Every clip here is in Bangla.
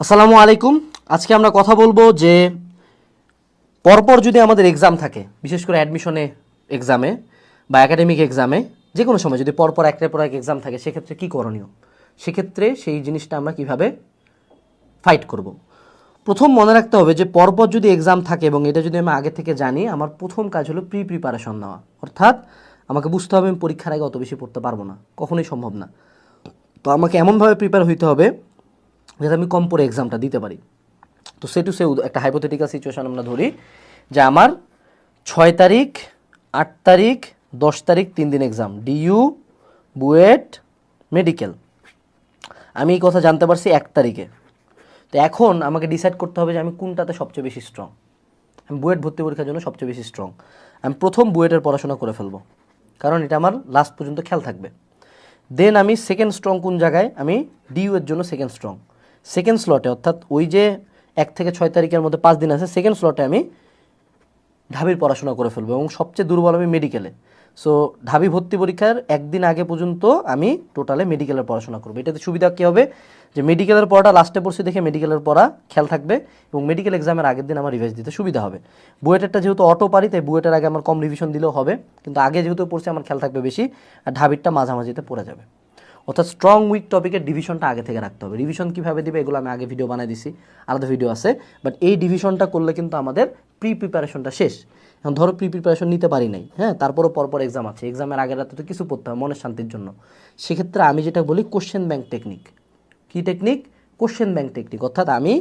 আসসালামু আলাইকুম। আজকে আমরা কথা বলবো যে পরপর যদি আমাদের এক্সাম থাকে, বিশেষ করে অ্যাডমিশনে এক্সামে বা একাডেমিক এক্সামে, যে কোনো সময় যদি পরপর একটার পর এক এক্সাম থাকে, সেক্ষেত্রে কী করণীয়, সেক্ষেত্রে সেই জিনিসটা আমরা কিভাবে ফাইট করব। প্রথম মনে রাখতে হবে যে পরপর যদি এক্সাম থাকে এবং এটা যদি আমি আগে থেকে জানি, আমার প্রথম কাজ হলো প্রিপারেশন নেওয়া। অর্থাৎ আমাকে বুঝতে হবে আমি পরীক্ষার আগে অত বেশি পড়তে পারবো না, কখনোই সম্ভব না। তো আমাকে এমনভাবে প্রিপেয়ার হইতে হবে যাতে আমি কম পড়ে এক্সামটা দিতে পারি। তো সে টু সে একটা হাইপোথেটিক্যাল সিচুয়েশন আমরা ধরি যে আমার 6 তারিখ, 8 তারিখ, 10 তারিখ 3 দিন এক্সাম, ডিইউ, বুয়েট, মেডিকেল। আমি এই কথা জানতে পারছি 1 তারিখে। তো এখন আমাকে ডিসাইড করতে হবে যে আমি কোনটাতে সবচেয়ে বেশি স্ট্রং। আমি বুয়েট ভর্তি পরীক্ষার জন্য সবচেয়ে বেশি স্ট্রং, আমি প্রথম বুয়েটের পড়াশোনা করে ফেলবো, কারণ এটা আমার লাস্ট পর্যন্ত খেয়াল থাকবে। দেন আমি সেকেন্ড স্ট্রং কোন জায়গায়, আমি ডিইউ এর জন্য সেকেন্ড স্ট্রং, সেকেন্ড স্লটে, অর্থাৎ ওই যে 1 থেকে 6 তারিখের মধ্যে 5 দিন আছে, সেকেন্ড স্লটে আমি ঢাবির পড়াশোনা করে ফেলবো এবং সবচেয়ে দুর্বল আমি মেডিকেলে। সো ঢাবি ভর্তি পরীক্ষার একদিন আগে পর্যন্ত আমি টোটালে মেডিকেলের পড়াশোনা করবো। এটাতে সুবিধা কী হবে যে মেডিকেলের পড়াটা লাস্টে পড়ছি দেখে মেডিকেলের পড়া খেয়াল থাকবে এবং মেডিকেল এক্সামের আগের দিন আমার রিভাইজ দিতে সুবিধা হবে। বুয়েটেরটা যেহেতু অটো পারি, তাই বুয়েটের আগে আমার কম রিভিশন দিলেও হবে, কিন্তু আগে যেহেতু পড়ছি আমার খেয়াল থাকবে বেশি, আর ঢাবিরটা মাঝামাঝিতে পড়ে যাবে। অর্থাৎ স্ট্রং উইক টপিকের ডিভিশনটা আগে থেকে রাখতে হবে। রিভিশন কীভাবে দিবে এগুলো আমি আগে ভিডিও বানিয়ে দিছি, আলাদা ভিডিও আছে, বাট এই ডিভিশনটা করলে কিন্তু আমাদের প্রিপারেশনটা শেষ। এখন ধরো প্রিপারেশন নিতে পারি নাই, হ্যাঁ, তারপরও পরপর এক্সাম আছে, এক্সামের আগের রাতে তো কিছু পড়তে হবে মনের শান্তির জন্য। সেক্ষেত্রে আমি যেটা বলি কোশ্চেন ব্যাংক টেকনিক। কী টেকনিক? Question bank technique. অর্থাৎ আমি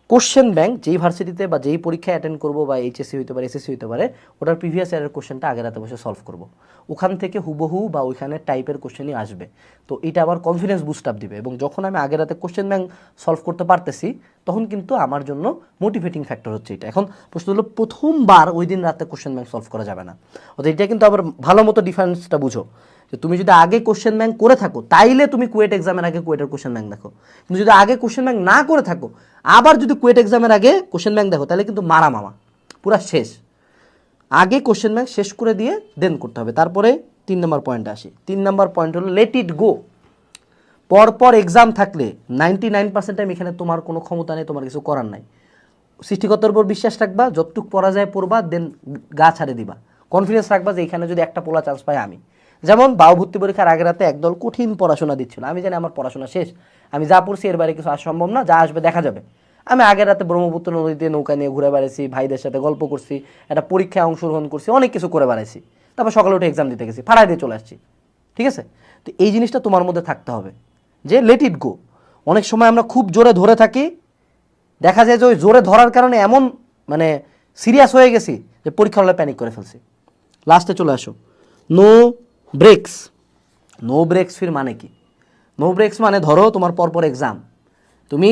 কোশ্চেন ব্যাংক যেই ভার্সিটিতে বা যেই পরীক্ষায় অ্যাটেন্ড করবো, বা এইচএসসি হতে পারে, এসএসসি হতে পারে, ওটার প্রিভিয়াস ইয়ারের কোশ্চেনটা আগের রাতে বসে সলভ করবো। ওখান থেকে হুবহু বা ওইখানে টাইপের কোশ্চেনই আসবে। তো এটা আবার কনফিডেন্স বুস্ট আপ দিবে, এবং যখন আমি আগের রাতে কোশ্চেন ব্যাংক সলভ করতে পারতেছি, তখন কিন্তু আমার জন্য মোটিভেটিং ফ্যাক্টর হচ্ছে এটা। এখন প্রশ্ন হলো, প্রথমবার ওই দিন রাতে কোশ্চেন ব্যাংক সলভ করা যাবে না। অর্থাৎ এটা কিন্তু আবার ভালো মতো ডিফারেন্সটা বুঝো, যে তুমি যদি আগে কোশ্চেন ব্যাংক করে থাকো, তাইলে তুমি কুয়েট এক্সামের আগে কুয়েটের কোশ্চেন ব্যাংক দেখো। কিন্তু যদি আগে কোশ্চেন ব্যাংক না করে থাকো, আবার যদি কুয়েট এক্সামের আগে কোশ্চেন ব্যাংক দেখো, তাহলে কিন্তু মারা মামা, পুরা শেষ। আগে কোশ্চেন ব্যাংক শেষ করে দিয়ে দেন করতে হবে। তারপরে 3 নম্বর পয়েন্টে আসি। 3 নম্বর পয়েন্ট হলো লেট ইট গো। পরপর এক্সাম থাকলে 99% টাইম এখানে তোমার কোনো ক্ষমতা নেই, তোমার কিছু করার নাই। সৃষ্টিকর্তার উপর বিশ্বাস রাখবা, যতটুক পড়া যায় পড়বা, দেন গা ছাড়ে দিবা। কনফিডেন্স রাখবা যে এখানে যদি একটা পোলা চান্স পাই আমি। যেমন বাউ ভর্তি পরীক্ষার আগের রাতে একদল কঠিন পড়াশোনা দিচ্ছিল, আমি জানি আমার পড়াশোনা শেষ, আমি যা পড়ছি এর বাইরে কিছু আসা সম্ভব না, যা আসবে দেখা যাবে। আমি আগের রাতে ব্রহ্মপুত্র নদীতে নৌকা নিয়ে ঘুরে বেড়াইছি, ভাইদের সাথে গল্প করছি, একটা পরীক্ষায় অংশগ্রহণ করছি, অনেক কিছু করে বেড়াইছি, তারপর সকালে উঠে এক্সাম দিতে গেছি, ফাড়াই দিয়ে চলে আসছি। ঠিক আছে? তো এই জিনিসটা তোমার মধ্যে থাকতে হবে যে লেট ইট গো। অনেক সময় আমরা খুব জোরে ধরে থাকি, দেখা যায় যে ওই জোরে ধরার কারণে এমন মানে সিরিয়াস হয়ে গেছি যে পরীক্ষা হলে প্যানিক করে ফেলছি। লাস্টে চলে আসো, নো ব্রেকস। নো ব্রেকস ফির মানে কি? নো ব্রেকস মানে ধরো তোমার পরপর এক্সাম, তুমি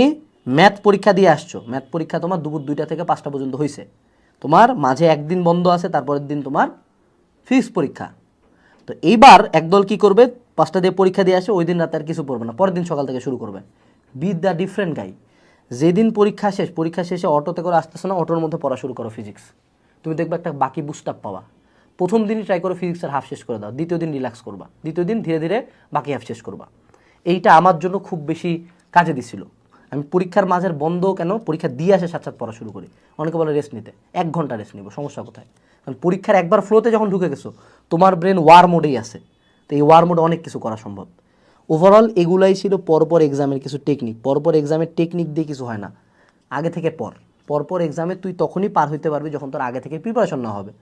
ম্যাথ পরীক্ষা দিয়ে আসছো, ম্যাথ পরীক্ষা তোমার দুপুর 2টা থেকে 5টা পর্যন্ত হয়েছে, তোমার মাঝে একদিন বন্ধ আছে, তারপরের দিন তোমার ফিজিক্স পরীক্ষা। তো এইবার একদল কি করবে, 5টা দিয়ে পরীক্ষা দিয়ে আসে, ওই দিন রাতে আর কিছু পড়বে না, পরের দিন সকাল থেকে শুরু করবে। বিথ দ্য ডিফারেন্ট গাই। যেদিন পরীক্ষা শেষ, পরীক্ষা শেষে অটোতে করে আসতেছো না, অটোর মধ্যে পড়া শুরু করো ফিজিক্স, তুমি দেখবে একটা বাকি বুস্ট আপ পাওয়া। প্রথম দিনই ট্রাই করো ফিজিক্সের হাফ শেষ করে দাও, দ্বিতীয় দিন রিল্যাক্স করবা, দ্বিতীয় দিন ধীরে ধীরে বাকি হাফ শেষ করবা। এইটা আমার জন্য খুব বেশি কাজে দিছিল। আমি পরীক্ষার মাঝের বন্ধ কেন, পরীক্ষা দিয়ে আসে সাথে সাথে পড়া শুরু করি। অনেকে বলে রেস্ট নিতে, 1 ঘন্টা রেস্ট নিব, সমস্যা কোথায়? কারণ পরীক্ষার একবার ফ্লোতে যখন ঢুকে গেছো, তোমার ব্রেন ওয়ার মোডেই আছে, তো এই ওয়ার মোডে অনেক কিছু করা সম্ভব। ওভারঅল এগুলাই ছিল পরপর এক্সামের কিছু টেকনিক। পরপর এক্সামের টেকনিক দিয়ে কিছু হয় না, আগে থেকে পরপর এক্সামে তুই তখনই পার হইতে পারবি যখন তোর আগে থেকে প্রিপারেশন না হবে।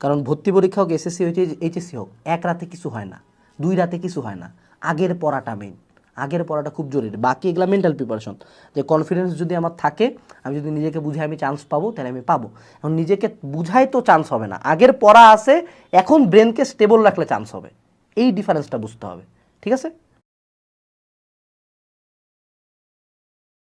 কারণ ভর্তি পরীক্ষা হোক, এসএসসি হোক, এইচএসসি হোক, এক রাতে কিছু হয় না, 2 রাতে কিছু হয় না। আগের পড়াটা মেইন, আগের পড়াটা খুব জরুরি। বাকি এগুলো মেন্টাল প্রিপারেশন। যে কনফিডেন্স যদি আমার থাকে, আমি যদি নিজেকে বুঝাই আমি চান্স পাবো, তাহলে আমি পাবো। এখন নিজেকে বুঝাই তো চান্স হবে না, আগের পড়া আছে, এখন ব্রেনকে স্টেবল রাখলে চান্স হবে। এই ডিফারেন্সটা বুঝতে হবে। ঠিক আছে?